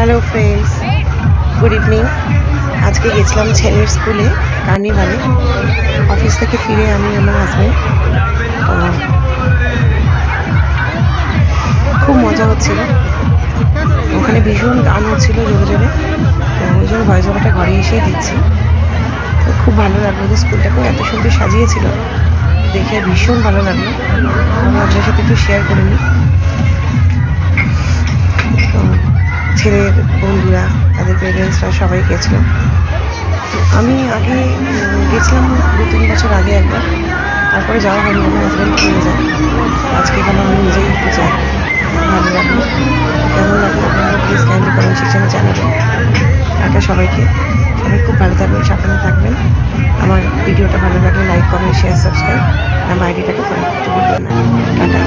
Hello friends, good evening. আজকে গেছিলাম ছেলের স্কুলে কার্নিভালে। অফিস থেকে ফিরে আমি আমার হাজব্যান্ড খুব মজা হচ্ছিল। ওখানে ভীষণ গান হচ্ছিল জোরে জোরে, ওই জন্য ভয়েস ওভারটা ঘরে এসেই দিচ্ছি। তো খুব ভালো লাগলো, যে স্কুলটাকেও এত সুন্দর সাজিয়েছিল, দেখে ভীষণ ভালো লাগলো। আমি আপনার সাথে একটু শেয়ার করে নিই। ছেলের বন্ধুরা, তাদের পেরেন্টসরা সবাই গেছিল। আমি আগে গেছিলাম 2-3 বছর আগে একবার, তারপরে যাওয়া হয়নি। আমার হাজব্যান্ড নিয়ে যায়, আজকে কেন আমি নিজেই একটু যাই। ভালো লাগলো। কেমন লাগলো আপনারা প্লিজ কাইন্ডলি কমেন্ট সেকশনে জানাবেন। টাটা সবাইকে, সবাই খুব ভালো থাকবেন, সাবধানে থাকবেন। আমার ভিডিওটা ভালো লাগলে লাইক, কমেন্ট, শেয়ার, সাবস্ক্রাইব। আমার আইডিটাকে ফলো করতে ভুলবেন না। টাটা।